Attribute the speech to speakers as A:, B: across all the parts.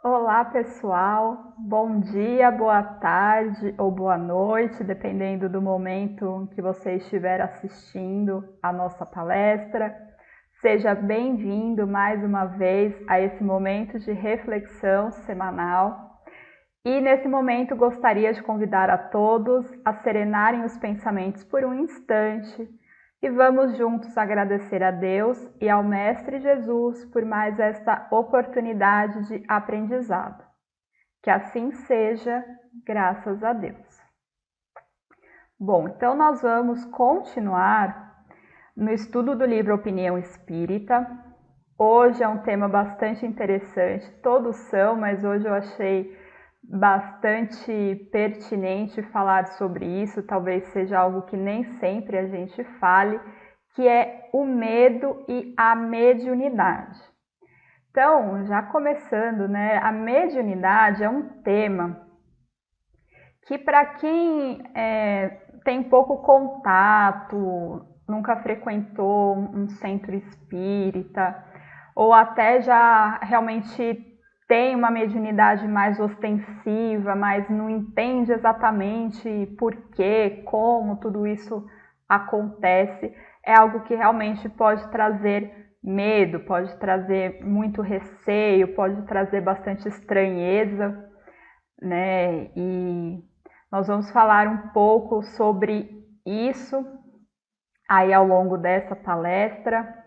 A: Olá, pessoal. Bom dia, boa tarde ou boa noite, dependendo do momento em que você estiver assistindo a nossa palestra. Seja bem-vindo mais uma vez a esse momento de reflexão semanal. E nesse momento gostaria de convidar a todos a serenarem os pensamentos por um instante e vamos juntos agradecer a Deus e ao Mestre Jesus por mais esta oportunidade de aprendizado. Que assim seja, graças a Deus. Bom, então nós vamos continuar no estudo do livro Opinião Espírita. Hoje é um tema bastante interessante, todos são, mas hoje eu achei bastante pertinente falar sobre isso, talvez seja algo que nem sempre a gente fale, que é o medo e a mediunidade. Então, já começando, né, a mediunidade é um tema que para quem tem pouco contato, nunca frequentou um centro espírita, ou até já realmente tem uma mediunidade mais ostensiva, mas não entende exatamente por quê, como tudo isso acontece, é algo que realmente pode trazer medo, pode trazer muito receio, pode trazer bastante estranheza, né? E nós vamos falar um pouco sobre isso aí ao longo dessa palestra,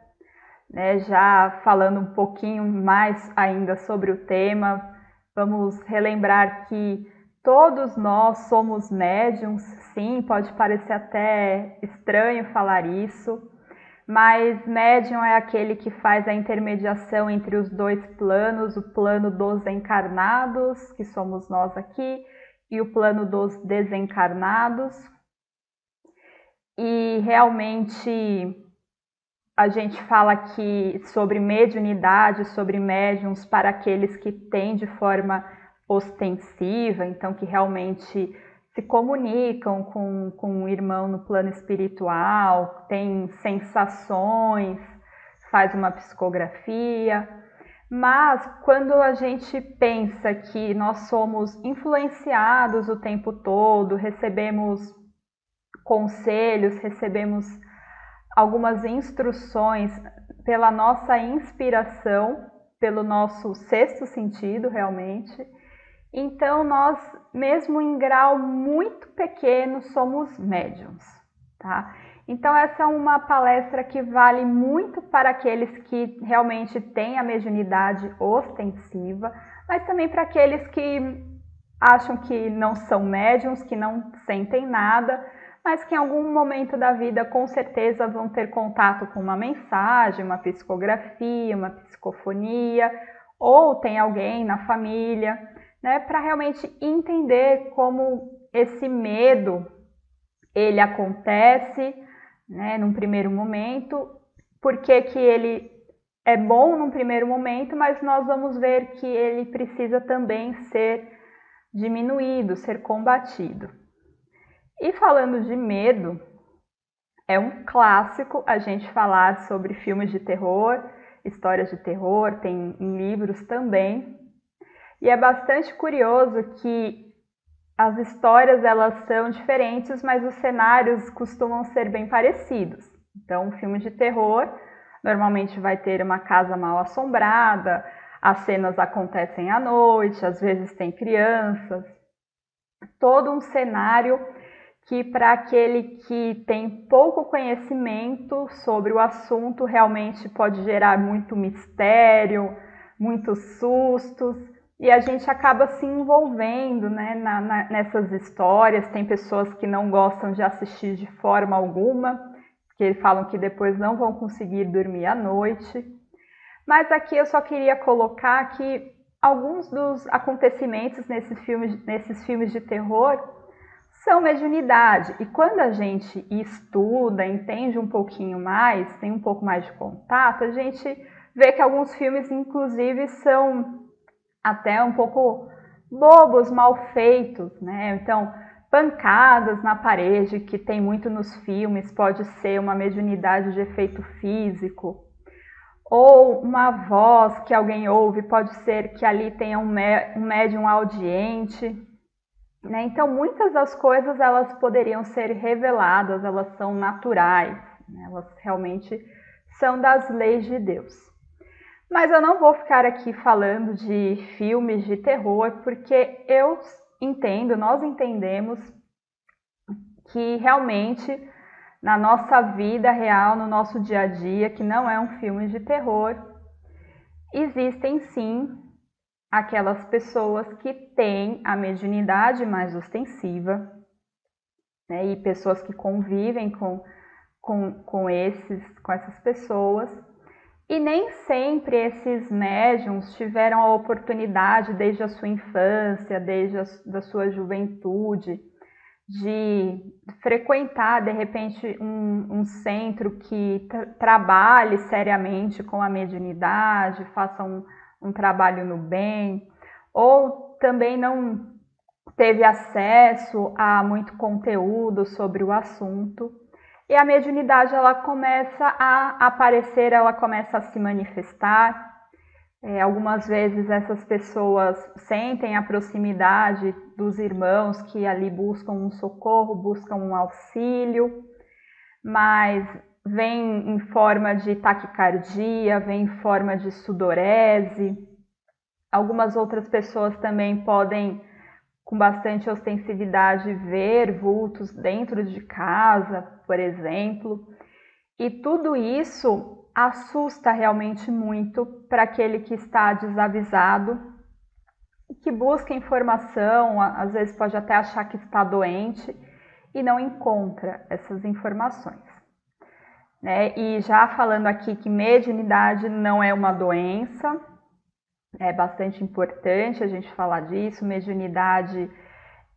A: né? Já falando um pouquinho mais ainda sobre o tema, vamos relembrar que todos nós somos médiums, sim, pode parecer até estranho falar isso, mas médium é aquele que faz a intermediação entre os dois planos, o plano dos encarnados, que somos nós aqui, e o plano dos desencarnados. E realmente a gente fala aqui sobre mediunidade, sobre médiums para aqueles que têm de forma ostensiva, então que realmente se comunicam com o irmão no plano espiritual, tem sensações, faz uma psicografia. Mas quando a gente pensa que nós somos influenciados o tempo todo, recebemos conselhos, recebemos algumas instruções pela nossa inspiração, pelo nosso sexto sentido realmente, então nós, mesmo em grau muito pequeno, somos médiums, tá? Então essa é uma palestra que vale muito para aqueles que realmente têm a mediunidade ostensiva, mas também para aqueles que acham que não são médiums, que não sentem nada, mas que em algum momento da vida com certeza vão ter contato com uma mensagem, uma psicografia, uma psicofonia, ou tem alguém na família, né, para realmente entender como esse medo ele acontece, né, num primeiro momento, por que ele é bom num primeiro momento, mas nós vamos ver que ele precisa também ser diminuído, ser combatido. E falando de medo, é um clássico a gente falar sobre filmes de terror, histórias de terror, tem em livros também. E é bastante curioso que as histórias elas são diferentes, mas os cenários costumam ser bem parecidos. Então, um filme de terror normalmente vai ter uma casa mal assombrada, as cenas acontecem à noite, às vezes tem crianças, todo um cenário que para aquele que tem pouco conhecimento sobre o assunto realmente pode gerar muito mistério, muitos sustos, e a gente acaba se envolvendo, né, nessas histórias. Tem pessoas que não gostam de assistir de forma alguma, que falam que depois não vão conseguir dormir à noite. Mas aqui eu só queria colocar que alguns dos acontecimentos nesses filmes de terror são mediunidade. E quando a gente estuda, entende um pouquinho mais, tem um pouco mais de contato, a gente vê que alguns filmes, inclusive, são até um pouco bobos, mal feitos, né? Então, pancadas na parede, que tem muito nos filmes, pode ser uma mediunidade de efeito físico. ou uma voz que alguém ouve, pode ser que ali tenha um médium audiente, né? Então, muitas das coisas elas poderiam ser reveladas, elas são naturais, né? Elas realmente são das leis de Deus. Mas eu não vou ficar aqui falando de filmes de terror, porque eu entendo, nós entendemos que realmente na nossa vida real, no nosso dia a dia, que não é um filme de terror, existem sim aquelas pessoas que têm a mediunidade mais ostensiva, né, e pessoas que convivem com essas pessoas, e nem sempre esses médiums tiveram a oportunidade desde a sua infância, desde a sua juventude, de frequentar de repente um centro que trabalhe seriamente com a mediunidade, faça um trabalho no bem, ou também não teve acesso a muito conteúdo sobre o assunto. E a mediunidade ela começa a aparecer, ela começa a se manifestar. Algumas vezes essas pessoas sentem a proximidade dos irmãos que ali buscam um socorro, buscam um auxílio, mas vem em forma de taquicardia, vem em forma de sudorese. Algumas outras pessoas também podem, com bastante ostensividade, ver vultos dentro de casa, por exemplo. E tudo isso assusta realmente muito para aquele que está desavisado, que busca informação, às vezes pode até achar que está doente e não encontra essas informações, né? E já falando aqui que mediunidade não é uma doença, é bastante importante a gente falar disso. Mediunidade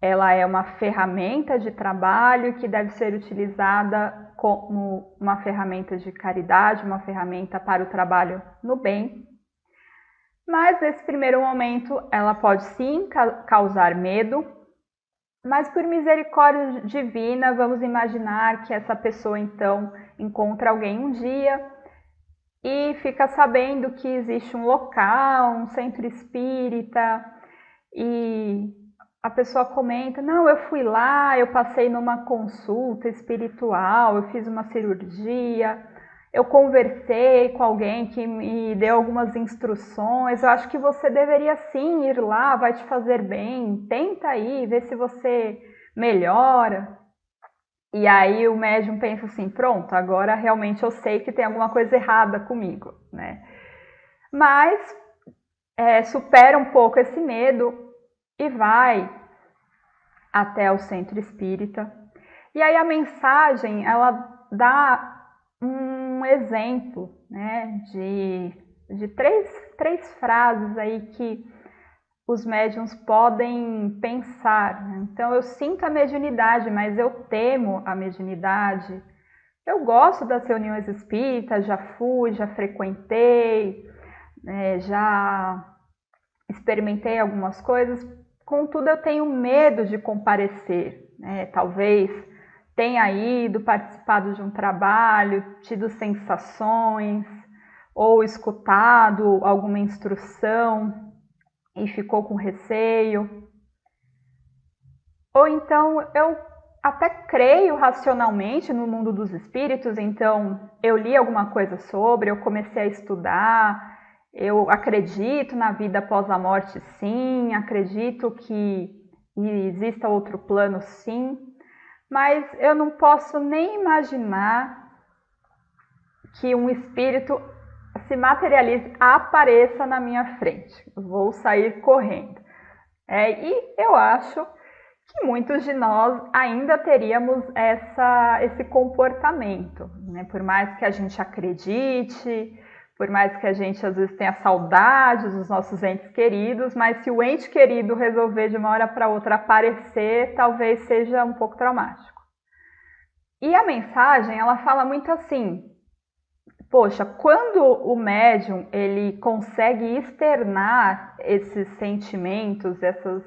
A: ela é uma ferramenta de trabalho que deve ser utilizada como uma ferramenta de caridade, uma ferramenta para o trabalho no bem. Mas nesse primeiro momento ela pode sim causar medo, mas por misericórdia divina, vamos imaginar que essa pessoa então encontra alguém um dia e fica sabendo que existe um local, um centro espírita, e a pessoa comenta: não, eu fui lá, eu passei numa consulta espiritual, eu fiz uma cirurgia, eu conversei com alguém que me deu algumas instruções, eu acho que você deveria sim ir lá, vai te fazer bem, tenta aí, vê se você melhora. E aí o médium pensa assim: pronto, agora realmente eu sei que tem alguma coisa errada comigo, né? Mas supera um pouco esse medo e vai até o centro espírita. E aí a mensagem, ela dá um exemplo, né, de três frases aí que os médiuns podem pensar, né? Então, eu sinto a mediunidade, mas eu temo a mediunidade. Eu gosto das reuniões espíritas, já fui, já frequentei, já experimentei algumas coisas, contudo eu tenho medo de comparecer, né? Talvez tenha ido, participado de um trabalho, tido sensações, ou escutado alguma instrução e ficou com receio. Ou então eu até creio racionalmente no mundo dos espíritos, então eu li alguma coisa sobre, eu comecei a estudar, eu acredito na vida após a morte, sim, acredito que exista outro plano, sim, mas eu não posso nem imaginar que um espírito se materialize, apareça na minha frente. Eu vou sair correndo. E eu acho que muitos de nós ainda teríamos esse comportamento, né? Por mais que a gente acredite, por mais que a gente às vezes tenha saudades dos nossos entes queridos, mas se o ente querido resolver de uma hora para outra aparecer, talvez seja um pouco traumático. E a mensagem, ela fala muito assim: poxa, quando o médium ele consegue externar esses sentimentos, essas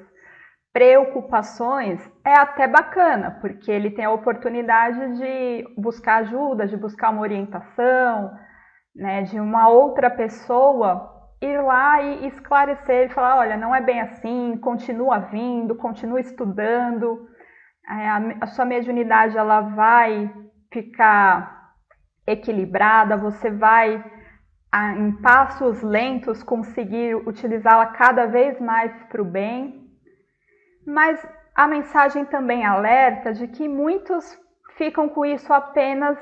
A: preocupações, é até bacana, porque ele tem a oportunidade de buscar ajuda, de buscar uma orientação, né, de uma outra pessoa ir lá e esclarecer e falar, olha, não é bem assim, continua vindo, continua estudando, a sua mediunidade ela vai ficar equilibrada, você vai em passos lentos conseguir utilizá-la cada vez mais para o bem. Mas a mensagem também alerta de que muitos ficam com isso apenas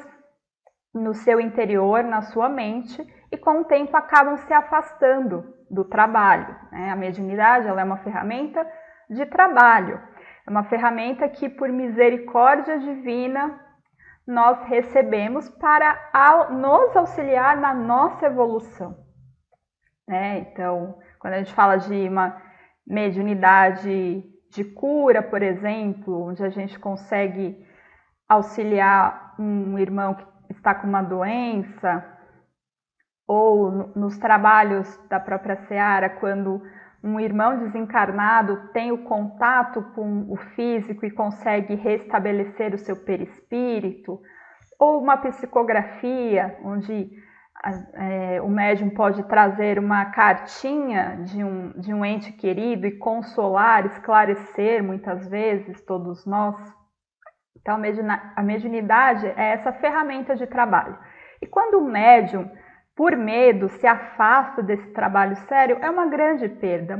A: no seu interior, na sua mente, e com o tempo acabam se afastando do trabalho, né? A mediunidade ela é uma ferramenta de trabalho, é uma ferramenta que, por misericórdia divina, nós recebemos para nos auxiliar na nossa evolução, né? Então, quando a gente fala de uma mediunidade de cura, por exemplo, onde a gente consegue auxiliar um irmão que está com uma doença, ou nos trabalhos da própria Seara, quando um irmão desencarnado tem o contato com o físico e consegue restabelecer o seu perispírito, ou uma psicografia, onde o médium pode trazer uma cartinha de um ente querido e consolar, esclarecer muitas vezes todos nós. Então a mediunidade é essa ferramenta de trabalho. E quando o médium, por medo, se afasta desse trabalho sério, é uma grande perda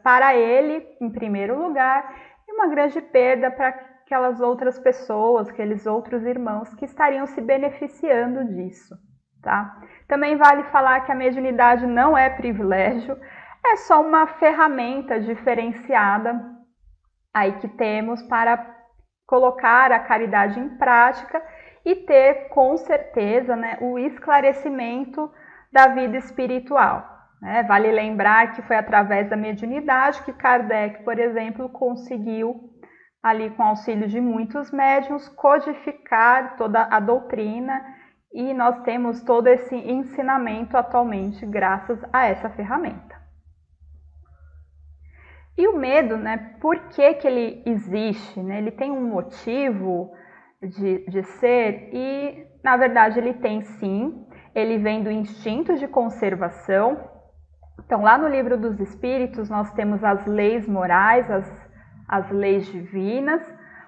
A: para ele, em primeiro lugar, e uma grande perda para aquelas outras pessoas, aqueles outros irmãos que estariam se beneficiando disso, tá? Também vale falar que a mediunidade não é privilégio, é só uma ferramenta diferenciada aí que temos para colocar a caridade em prática e ter, com certeza, né, o esclarecimento da vida espiritual, né? Vale lembrar que foi através da mediunidade que Kardec, por exemplo, conseguiu, ali com auxílio de muitos médiuns, codificar toda a doutrina, e nós temos todo esse ensinamento atualmente graças a essa ferramenta. E o medo, né, por que que ele existe? Né? Ele tem um motivo de ser e, na verdade, ele tem sim. Ele vem do instinto de conservação. Então, lá no Livro dos Espíritos, nós temos as leis morais, as leis divinas.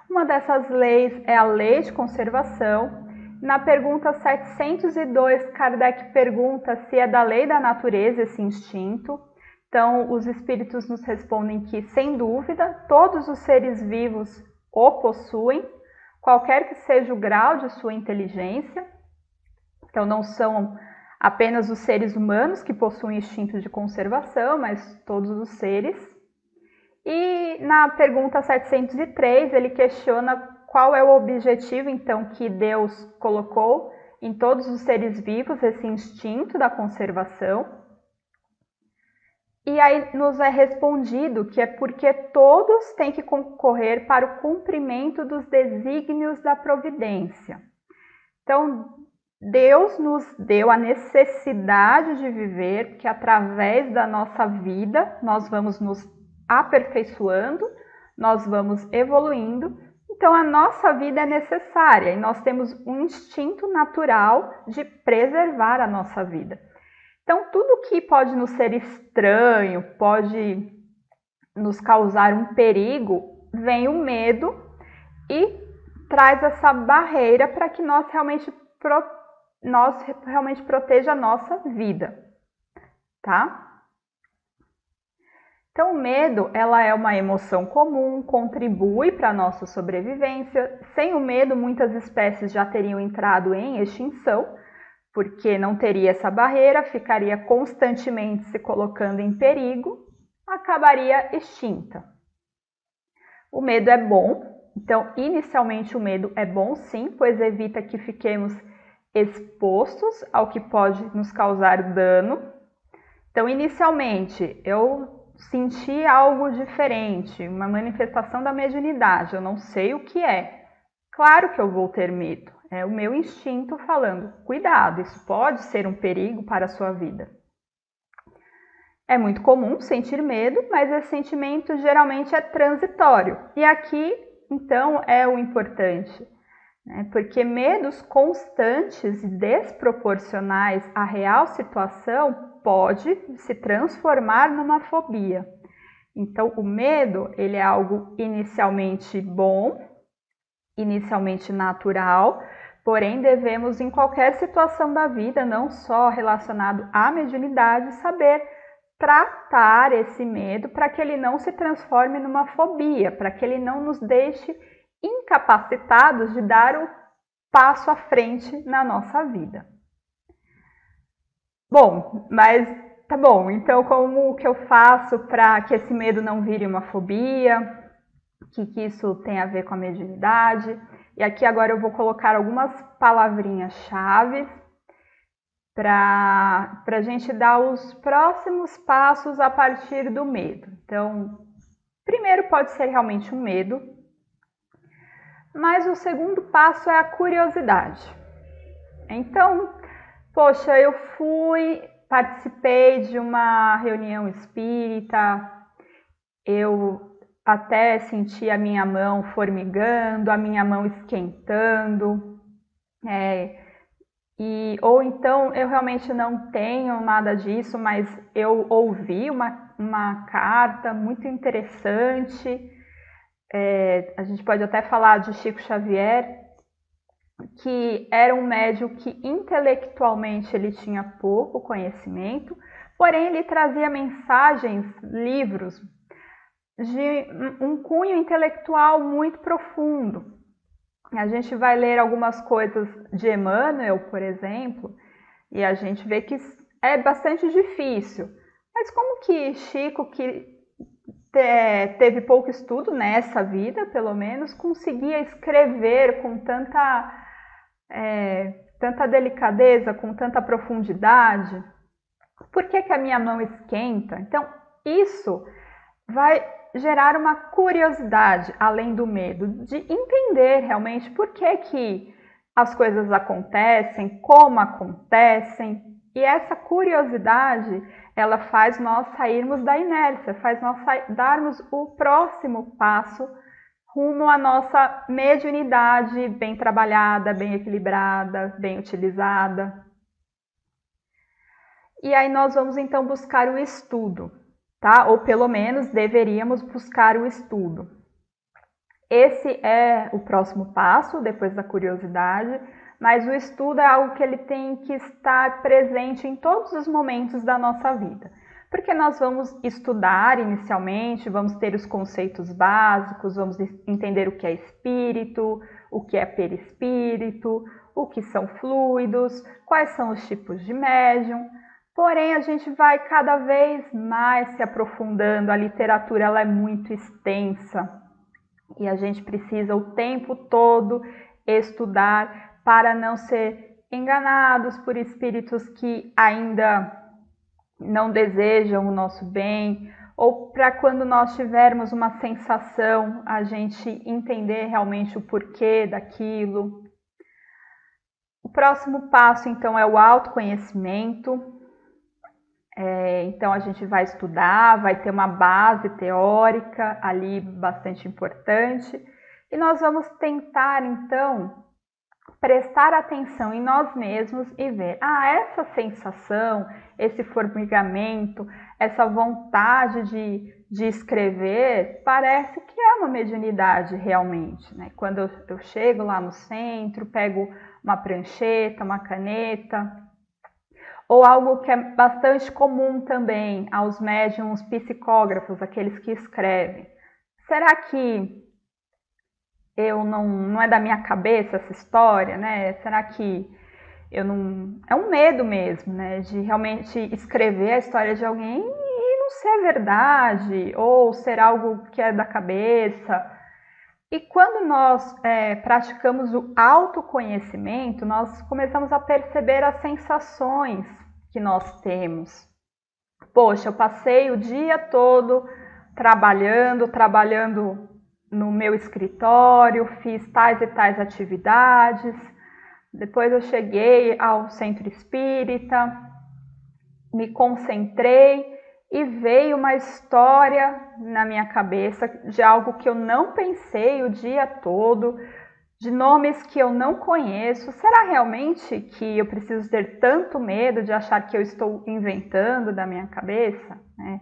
A: Uma dessas leis é a lei de conservação. Na pergunta 702, Kardec pergunta se é da lei da natureza esse instinto. Então, os espíritos nos respondem que, sem dúvida, todos os seres vivos o possuem, qualquer que seja o grau de sua inteligência. Então, não são apenas os seres humanos que possuem instinto de conservação, mas todos os seres. E na pergunta 703, ele questiona qual é o objetivo, então, que Deus colocou em todos os seres vivos, esse instinto da conservação. E aí nos é respondido que é porque todos têm que concorrer para o cumprimento dos desígnios da providência. Então, Deus nos deu a necessidade de viver, porque através da nossa vida nós vamos nos aperfeiçoando, nós vamos evoluindo. Então, a nossa vida é necessária e nós temos um instinto natural de preservar a nossa vida. Então, tudo que pode nos ser estranho, pode nos causar um perigo, vem o medo e traz essa barreira para que nós realmente proteja a nossa vida, tá? Então, o medo, ela é uma emoção comum, contribui para a nossa sobrevivência. Sem o medo, muitas espécies já teriam entrado em extinção, porque não teria essa barreira, ficaria constantemente se colocando em perigo, acabaria extinta. O medo é bom, então inicialmente o medo é bom sim, pois evita que fiquemos expostos ao que pode nos causar dano. Então inicialmente eu senti algo diferente, uma manifestação da mediunidade, eu não sei o que é. Claro que eu vou ter medo. É o meu instinto falando, cuidado, isso pode ser um perigo para a sua vida. É muito comum sentir medo, mas esse sentimento geralmente é transitório. E aqui, então, é o importante. né? Porque medos constantes e desproporcionais à real situação pode se transformar numa fobia. Então, o medo, ele é algo inicialmente bom, inicialmente natural, porém devemos, em qualquer situação da vida, não só relacionado à mediunidade, saber tratar esse medo para que ele não se transforme numa fobia, para que ele não nos deixe incapacitados de dar o passo à frente na nossa vida. Bom, mas tá bom, então como que eu faço para que esse medo não vire uma fobia? O que isso tem a ver com a mediunidade? E aqui agora eu vou colocar algumas palavrinhas-chave para a gente dar os próximos passos a partir do medo. Então, primeiro pode ser realmente um medo, mas o segundo passo é a curiosidade. Então, poxa, eu participei de uma reunião espírita, eu até senti a minha mão formigando, a minha mão esquentando, ou então eu realmente não tenho nada disso, mas eu ouvi uma carta muito interessante. A gente pode até falar de Chico Xavier, que era um médium que intelectualmente ele tinha pouco conhecimento, porém ele trazia mensagens, livros de um cunho intelectual muito profundo. A gente vai ler algumas coisas de Emmanuel, por exemplo, e a gente vê que é bastante difícil. Mas como que Chico, que teve pouco estudo nessa vida, pelo menos, conseguia escrever com tanta delicadeza, com tanta profundidade? Por que a minha mão esquenta? Então, isso vai gerar uma curiosidade, além do medo, de entender realmente por que as coisas acontecem, como acontecem. E essa curiosidade, ela faz nós sairmos da inércia, faz nós darmos o próximo passo rumo à nossa mediunidade bem trabalhada, bem equilibrada, bem utilizada. E aí nós vamos então buscar o estudo, tá? Ou pelo menos deveríamos buscar o estudo. Esse é o próximo passo, depois da curiosidade, mas o estudo é algo que ele tem que estar presente em todos os momentos da nossa vida. Porque nós vamos estudar inicialmente, vamos ter os conceitos básicos, vamos entender o que é espírito, o que é perispírito, o que são fluidos, quais são os tipos de médium. Porém, a gente vai cada vez mais se aprofundando, a literatura ela é muito extensa e a gente precisa o tempo todo estudar para não ser enganados por espíritos que ainda não desejam o nosso bem, ou para quando nós tivermos uma sensação, a gente entender realmente o porquê daquilo. O próximo passo, então, é o autoconhecimento. Então, a gente vai estudar, vai ter uma base teórica ali bastante importante, e nós vamos tentar, então, prestar atenção em nós mesmos e ver, essa sensação, esse formigamento, essa vontade de escrever, parece que é uma mediunidade realmente, né? Quando eu chego lá no centro, pego uma prancheta, uma caneta, ou algo que é bastante comum também aos médiums psicógrafos, aqueles que escrevem. Será que não é da minha cabeça essa história, né? Será que eu não... É um medo mesmo, né? De realmente escrever a história de alguém e não ser verdade, ou ser algo que é da cabeça. E quando nós praticamos o autoconhecimento, nós começamos a perceber as sensações que nós temos. Poxa, eu passei o dia todo trabalhando no meu escritório, fiz tais e tais atividades, depois eu cheguei ao centro espírita, me concentrei e veio uma história na minha cabeça de algo que eu não pensei o dia todo, de nomes que eu não conheço. Será realmente que eu preciso ter tanto medo de achar que eu estou inventando da minha cabeça, né?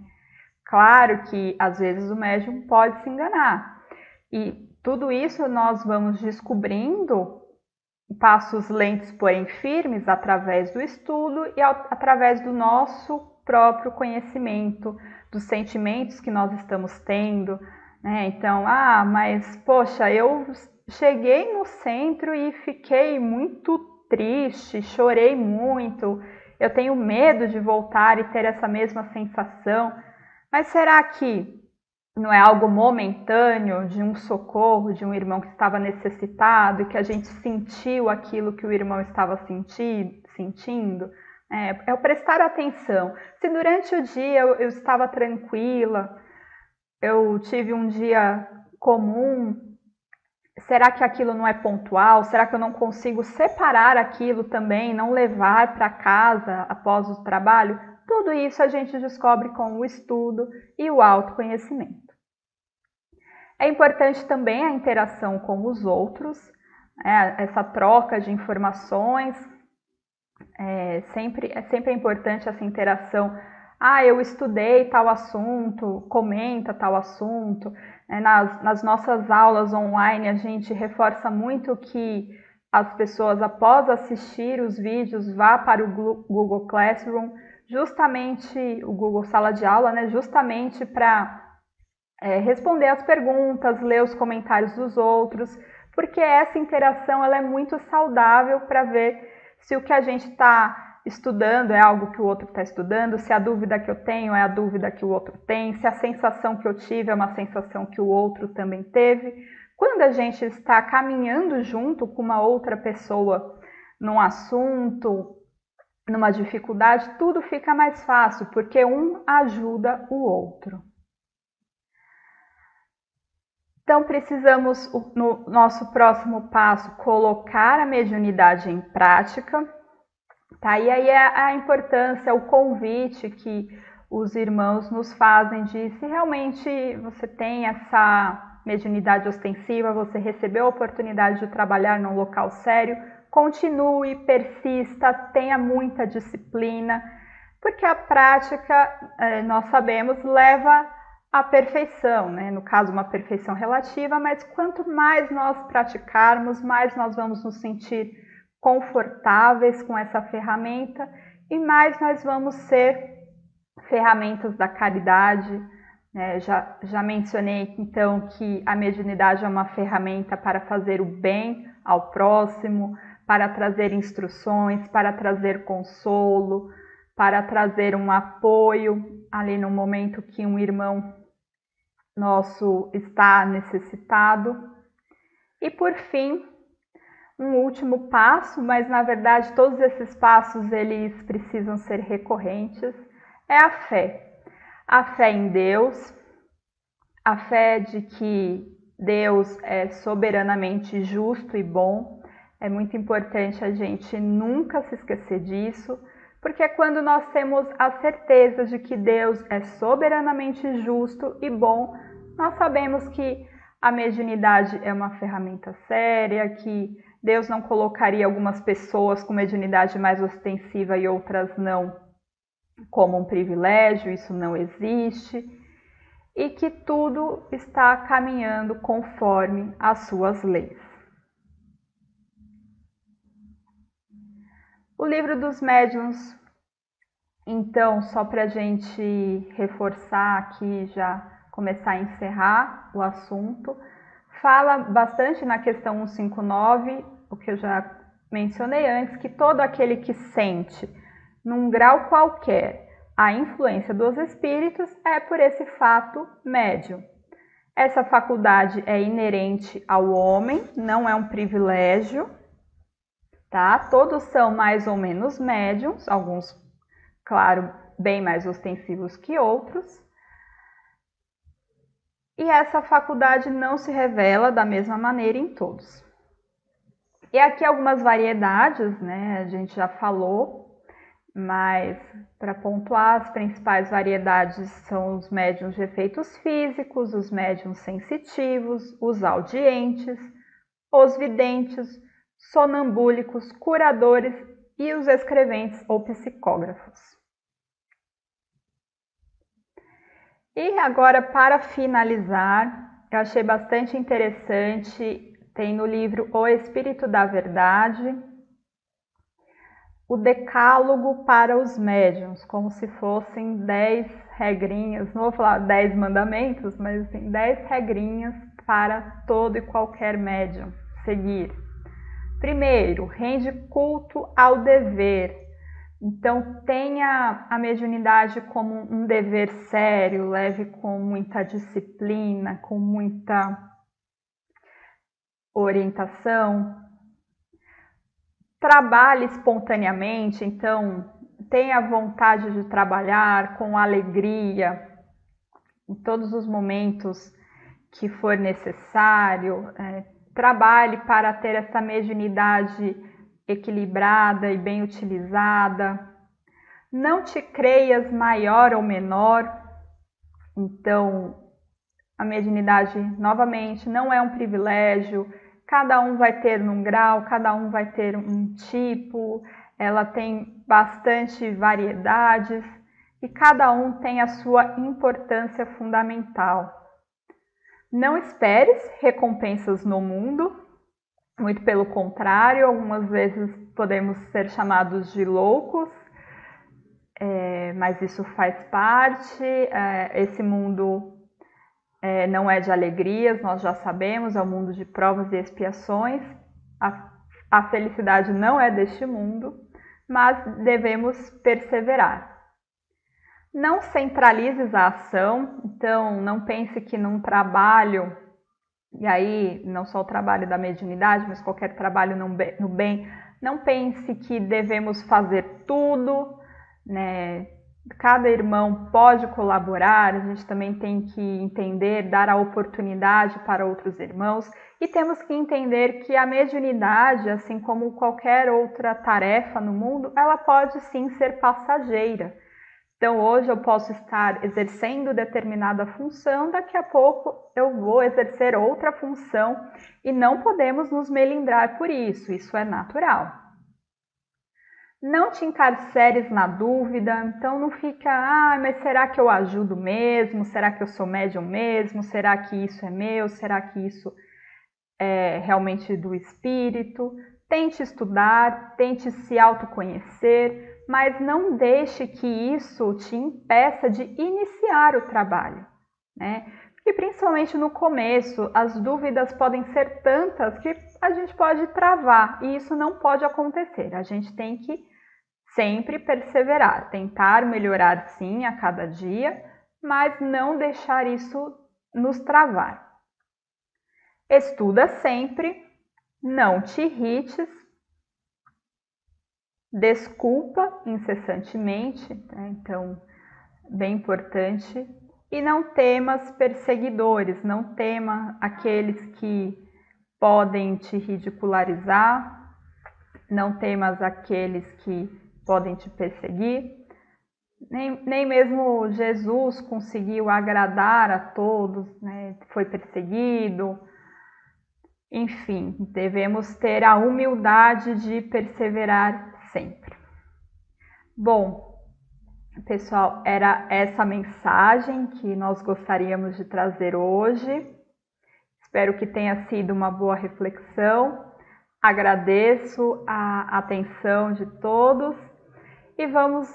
A: Claro que às vezes o médium pode se enganar. E tudo isso nós vamos descobrindo passos lentos, porém firmes, através do estudo e através do nosso próprio conhecimento, dos sentimentos que nós estamos tendo, né? Então, mas poxa, eu cheguei no centro e fiquei muito triste, chorei muito, eu tenho medo de voltar e ter essa mesma sensação. Mas será que não é algo momentâneo de um socorro, de um irmão que estava necessitado e que a gente sentiu aquilo que o irmão estava sentindo? É o prestar atenção. Se durante o dia eu estava tranquila, eu tive um dia comum, será que aquilo não é pontual? Será que eu não consigo separar aquilo também, não levar para casa após o trabalho? Tudo isso a gente descobre com o estudo e o autoconhecimento. É importante também a interação com os outros, essa troca de informações. Sempre é importante essa interação. Eu estudei tal assunto, comenta tal assunto. Nas nossas aulas online, a gente reforça muito que as pessoas, após assistir os vídeos, vá para o Google Classroom, justamente o Google Sala de Aula, né, justamente para responder as perguntas, ler os comentários dos outros, porque essa interação ela é muito saudável para ver se o que a gente está estudando é algo que o outro está estudando, se a dúvida que eu tenho é a dúvida que o outro tem, se a sensação que eu tive é uma sensação que o outro também teve. Quando a gente está caminhando junto com uma outra pessoa num assunto, numa dificuldade, tudo fica mais fácil, porque um ajuda o outro. Então, precisamos, no nosso próximo passo, colocar a mediunidade em prática. Tá? E aí é a importância, o convite que os irmãos nos fazem de se realmente você tem essa mediunidade ostensiva, você recebeu a oportunidade de trabalhar num local sério, continue, persista, tenha muita disciplina, porque a prática, nós sabemos, leva à perfeição, né? No caso, uma perfeição relativa, mas quanto mais nós praticarmos, mais nós vamos nos sentir confortáveis com essa ferramenta e mais nós vamos ser ferramentas da caridade. Já mencionei então que a mediunidade é uma ferramenta para fazer o bem ao próximo, para trazer instruções, para trazer consolo, para trazer um apoio ali no momento que um irmão nosso está necessitado. E por fim, um último passo, mas na verdade todos esses passos eles precisam ser recorrentes, é a fé. A fé em Deus, a fé de que Deus é soberanamente justo e bom. É muito importante a gente nunca se esquecer disso, porque quando nós temos a certeza de que Deus é soberanamente justo e bom, nós sabemos que a mediunidade é uma ferramenta séria, que Deus não colocaria algumas pessoas com mediunidade mais ostensiva e outras não como um privilégio, isso não existe, e que tudo está caminhando conforme as suas leis. O Livro dos Médiuns, então, só para a gente reforçar aqui, já começar a encerrar o assunto, fala bastante na questão 159, o que eu já mencionei antes, que todo aquele que sente, num grau qualquer, a influência dos espíritos é por esse fato médium. Essa faculdade é inerente ao homem, não é um privilégio, tá? Todos são mais ou menos médiums, alguns, claro, bem mais ostensivos que outros. E essa faculdade não se revela da mesma maneira em todos. E aqui algumas variedades, né? A gente já falou, mas para pontuar, as principais variedades são os médiuns de efeitos físicos, os médiuns sensitivos, os audientes, os videntes, sonambúlicos, curadores e os escreventes ou psicógrafos. E agora, para finalizar, eu achei bastante interessante, tem no livro O Espírito da Verdade, o decálogo para os médiuns, como se fossem 10 regrinhas, não vou falar 10 mandamentos, mas assim, 10 regrinhas para todo e qualquer médium seguir. Primeiro, rende culto ao dever. Então, tenha a mediunidade como um dever sério, leve com muita disciplina, com muita orientação. Trabalhe espontaneamente, então tenha vontade de trabalhar com alegria em todos os momentos que for necessário. Trabalhe para ter essa mediunidade equilibrada e bem utilizada. Não te creias maior ou menor. Então, a mediunidade, novamente, não é um privilégio. Cada um vai ter um grau, cada um vai ter um tipo. Ela tem bastante variedades e cada um tem a sua importância fundamental. Não esperes recompensas no mundo, muito pelo contrário, algumas vezes podemos ser chamados de loucos, mas isso faz parte. Esse mundo não é de alegrias, nós já sabemos, é um mundo de provas e expiações. A felicidade não é deste mundo, mas devemos perseverar. Não centralizes a ação, então não pense que num trabalho, e aí não só o trabalho da mediunidade, mas qualquer trabalho no bem, não pense que devemos fazer tudo, né? Cada irmão pode colaborar, a gente também tem que entender, dar a oportunidade para outros irmãos, e temos que entender que a mediunidade, assim como qualquer outra tarefa no mundo, ela pode sim ser passageira. Então hoje eu posso estar exercendo determinada função, daqui a pouco eu vou exercer outra função e não podemos nos melindrar por isso, isso é natural. Não te encarceres na dúvida, então não fica, mas será que eu ajudo mesmo? Será que eu sou médium mesmo? Será que isso é meu? Será que isso é realmente do espírito? Tente estudar, tente se autoconhecer, mas não deixe que isso te impeça de iniciar o trabalho, né? Porque principalmente no começo, as dúvidas podem ser tantas que a gente pode travar, e isso não pode acontecer. A gente tem que sempre perseverar, tentar melhorar sim a cada dia, mas não deixar isso nos travar. Estuda sempre, não te irrites, desculpa incessantemente, né? Então, bem importante, e não temas perseguidores, não tema aqueles que podem te ridicularizar, não temas aqueles que podem te perseguir. Nem mesmo Jesus conseguiu agradar a todos, né? Foi perseguido. Enfim, devemos ter a humildade de perseverar sempre. Bom, pessoal, era essa mensagem que nós gostaríamos de trazer hoje. Espero que tenha sido uma boa reflexão. Agradeço a atenção de todos e vamos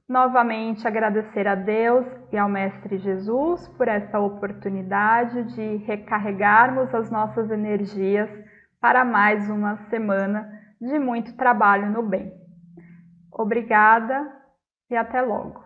A: novamente agradecer a Deus e ao Mestre Jesus por essa oportunidade de recarregarmos as nossas energias para mais uma semana de muito trabalho no bem. Obrigada e até logo.